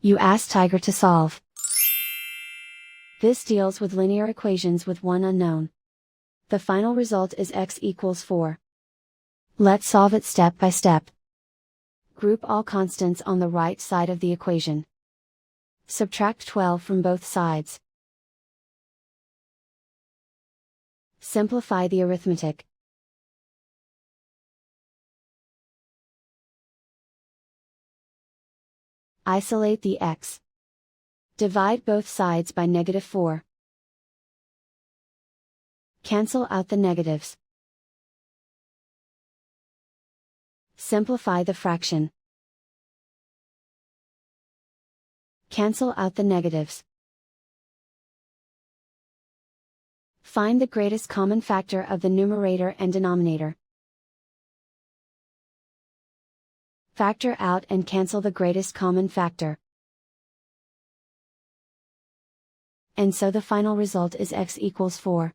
You ask Tiger to solve. This deals with linear equations with one unknown. The final result is x equals 4. Let's solve it step by step. Group all constants on the right side of the equation. Subtract 12 from both sides. Simplify the arithmetic. Isolate the x. Divide both sides by -4. Cancel out the negatives. Simplify the fraction. Cancel out the negatives. Find the greatest common factor of the numerator and denominator. Factor out and cancel the greatest common factor. And so the final result is x equals 4.